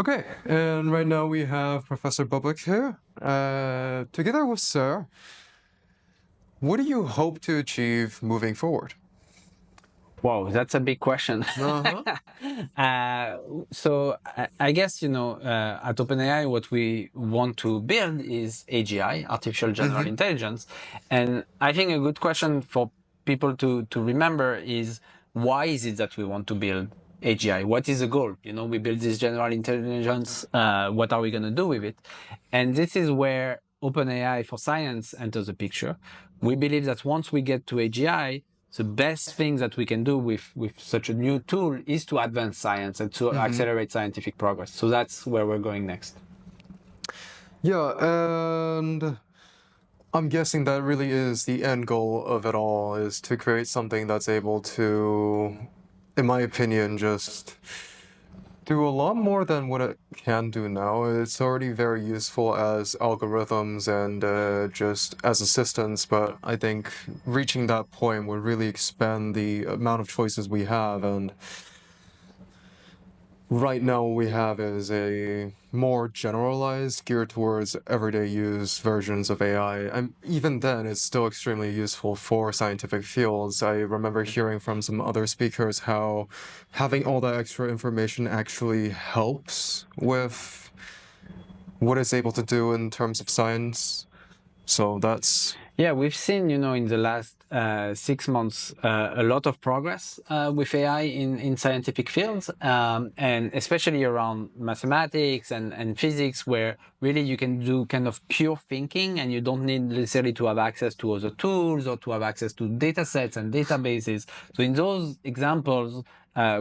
Okay, and right now we have Professor Bubeck here. Together with SAIR, what do you hope to achieve moving forward? Wow, that's a big question. Uh-huh. I guess, at OpenAI, what we want to build is AGI, artificial general Mm-hmm. intelligence. And I think a good question for people to remember is, why is it that we want to build AGI? What is the goal? We build this general intelligence. What are we going to do with it? And this is where OpenAI for science enters the picture. We believe that once we get to AGI, the best thing that we can do with such a new tool is to advance science and to Mm-hmm. accelerate scientific progress. So that's where we're going next. Yeah, and I'm guessing that really is the end goal of it all, is to create something that's able to, in my opinion, just do a lot more than what it can do now. It's already very useful as algorithms and just as assistants, but I think reaching that point would really expand the amount of choices we have. And right now, what we have is a more generalized, geared towards everyday use versions of AI. And even then, it's still extremely useful for scientific fields. I remember hearing from some other speakers how having all that extra information actually helps with what it's able to do in terms of science. So that's... Yeah, we've seen, in the last 6 months, a lot of progress with AI in scientific fields, and especially around mathematics and physics, where really you can do kind of pure thinking and you don't need necessarily to have access to other tools or to have access to data sets and databases. So in those examples,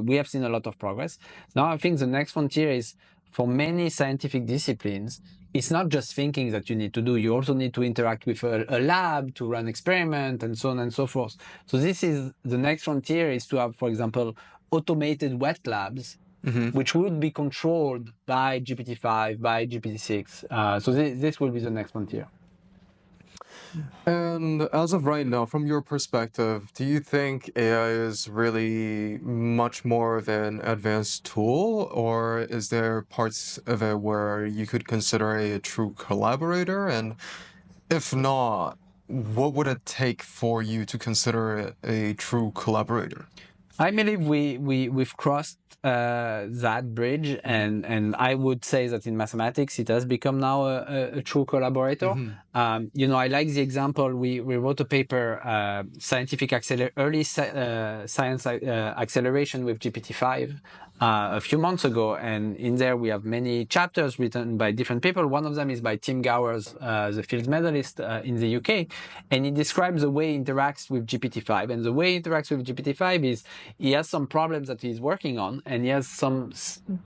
we have seen a lot of progress. Now, I think the next frontier is, for many scientific disciplines, it's not just thinking that you need to do. You also need to interact with a lab to run experiment and so on and so forth. So this is the next frontier, is to have, for example, automated wet labs, which would be controlled by GPT-5, by GPT-6. So this will be the next frontier. And as of right now, from your perspective, do you think AI is really much more of an advanced tool, or is there parts of it where you could consider a true collaborator? And if not, what would it take for you to consider it a true collaborator? I believe we've crossed that bridge, and I would say that in mathematics it has become now a true collaborator. I like the example. We wrote a paper, early science acceleration with GPT-5 a few months ago, and in there we have many chapters written by different people. One of them is by Tim Gowers, the Fields medalist in the UK, and he describes the way he interacts with GPT-5. And the way he interacts with GPT-5 is, he has some problems that he's working on, and he has some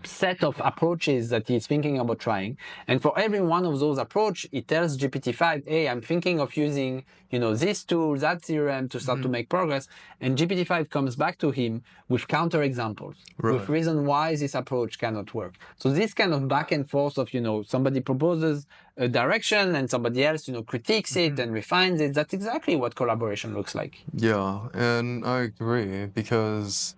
set of approaches that he's thinking about trying. And for every one of those approaches, he tells GPT-5, hey, I'm thinking of using, this tool, that theorem to start to make progress. And GPT-5 comes back to him with counterexamples, with reason why this approach cannot work. So this kind of back and forth of, somebody proposes a direction and somebody else, critiques it and refines it. That's exactly what collaboration looks like. Yeah, and I agree, because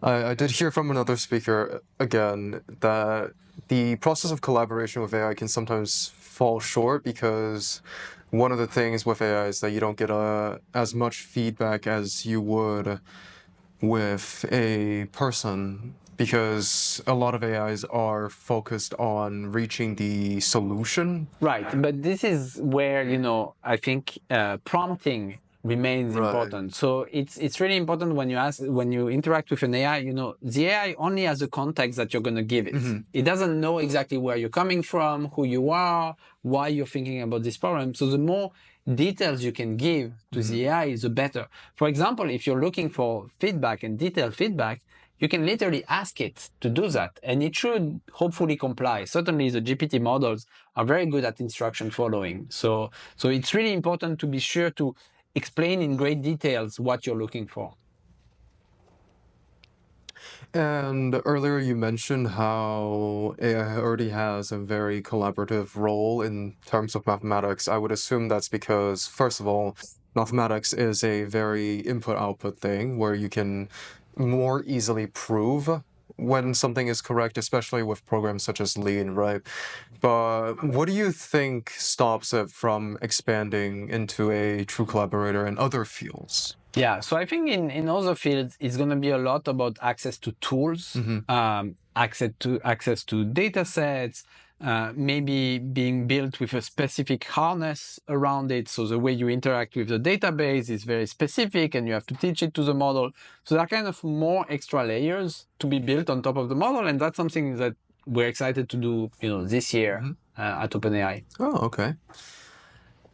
I did hear from another speaker, again, that the process of collaboration with AI can sometimes fall short, because one of the things with AI is that you don't get as much feedback as you would with a person, because a lot of AIs are focused on reaching the solution. Right, but this is where, I think prompting remains important. So it's really important when you interact with an AI, the AI only has the context that you're going to give it. It doesn't know exactly where you're coming from, who you are, why you're thinking about this problem. So the more details you can give to the AI, the better. For example, if you're looking for feedback and detailed feedback, you can literally ask it to do that, and it should hopefully comply. Certainly, the GPT models are very good at instruction following. So it's really important to be sure to explain in great details what you're looking for. And earlier you mentioned how AI already has a very collaborative role in terms of mathematics. I would assume that's because, first of all, mathematics is a very input-output thing where you can more easily prove when something is correct, especially with programs such as Lean, right? But what do you think stops it from expanding into a true collaborator in other fields? Yeah, so I think in other fields, it's going to be a lot about access to tools, access to data sets, maybe being built with a specific harness around it. So the way you interact with the database is very specific and you have to teach it to the model. So there are kind of more extra layers to be built on top of the model. And that's something that we're excited to do, this year at OpenAI. Oh, okay.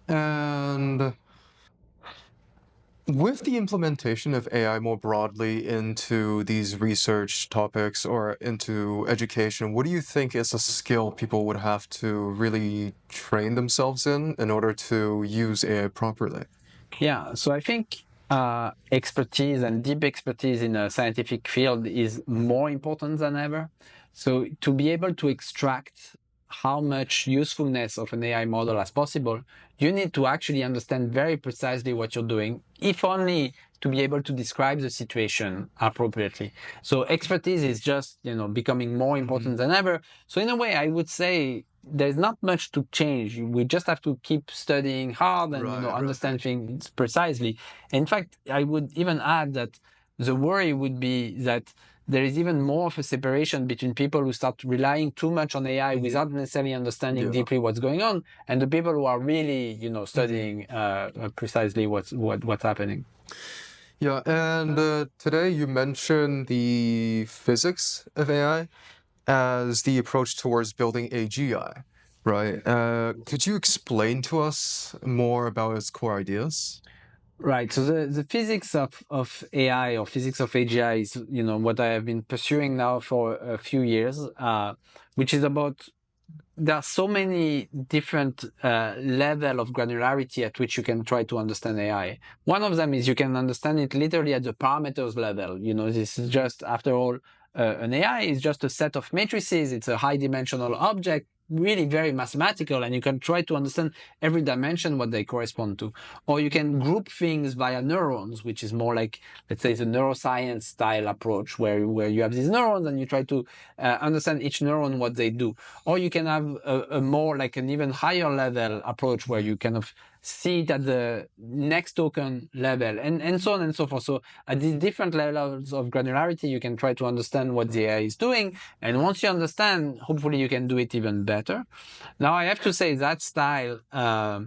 And with the implementation of AI more broadly into these research topics or into education, what do you think is a skill people would have to really train themselves in order to use AI properly? Yeah, so I think expertise and deep expertise in a scientific field is more important than ever. So to be able to extract how much usefulness of an AI model as possible, you need to actually understand very precisely what you're doing, if only to be able to describe the situation appropriately. So expertise is just, becoming more important than ever. So in a way, I would say there's not much to change. We just have to keep studying hard and understand things precisely. In fact, I would even add that the worry would be that there is even more of a separation between people who start relying too much on AI without necessarily understanding deeply what's going on, and the people who are really, studying precisely what's happening. Yeah, and today you mentioned the physics of AI as the approach towards building AGI, right? Could you explain to us more about its core ideas? Right. So the physics of AI or physics of AGI is, what I have been pursuing now for a few years, which is about there are so many different level of granularity at which you can try to understand AI. One of them is you can understand it literally at the parameters level. This is just, after all, an AI is just a set of matrices. It's a high dimensional object, really very mathematical, and you can try to understand every dimension what they correspond to. Or you can group things via neurons, which is more like, let's say, the neuroscience style approach, where you have these neurons and you try to understand each neuron what they do. Or you can have a more like an even higher level approach where you kind of see it at the next token level, and so on and so forth. So at these different levels of granularity, you can try to understand what the AI is doing. And once you understand, hopefully you can do it even better. Now, I have to say that style, I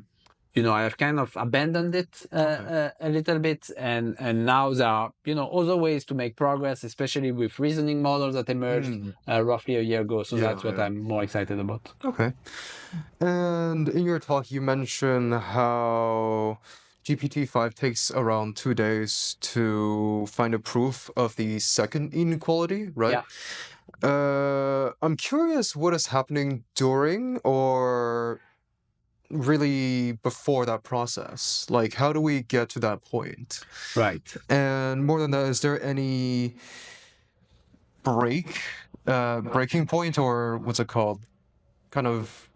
have kind of abandoned it a little bit, and now there are other ways to make progress, especially with reasoning models that emerged roughly a year ago. So that's what I'm more excited about. Okay. And in your talk, you mentioned how GPT-5 takes around 2 days to find a proof of the second inequality, right? I'm curious what is happening during or really before that process. Like, how do we get to that point? Right. And more than that, is there any breaking point, or what's it called? Kind of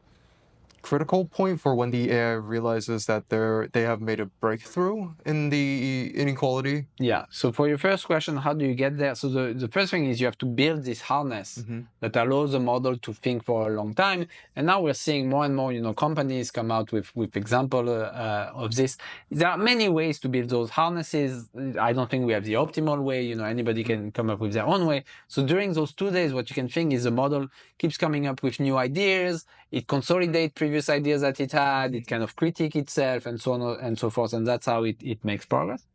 critical point for when the AI realizes that they have made a breakthrough in the inequality? Yeah. So for your first question, how do you get there? So the first thing is you have to build this harness that allows the model to think for a long time. And now we're seeing more and more, companies come out with example of this. There are many ways to build those harnesses. I don't think we have the optimal way. Anybody can come up with their own way. So during those 2 days, what you can think is the model keeps coming up with new ideas. It consolidates previous ideas that it had. It kind of critique itself and so on and so forth. And that's how it makes progress.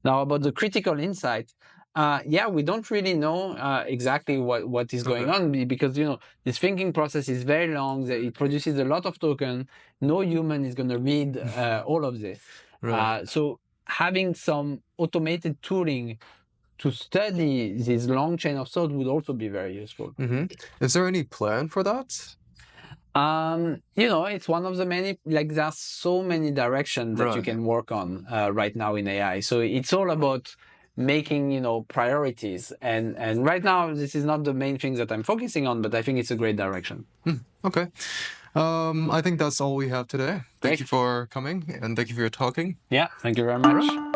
Now, about the critical insight, we don't really know exactly what is going on, because this thinking process is very long. It produces a lot of tokens. No human is going to read all of this. So having some automated tooling to study this long chain of thought would also be very useful. Is there any plan for that? It's one of the many, there are so many directions that you can work on right now in AI. So it's all about making, priorities. And right now, this is not the main thing that I'm focusing on, but I think it's a great direction. Okay. I think that's all we have today. Thank you for coming, and thank you for your talking. Yeah, thank you very much.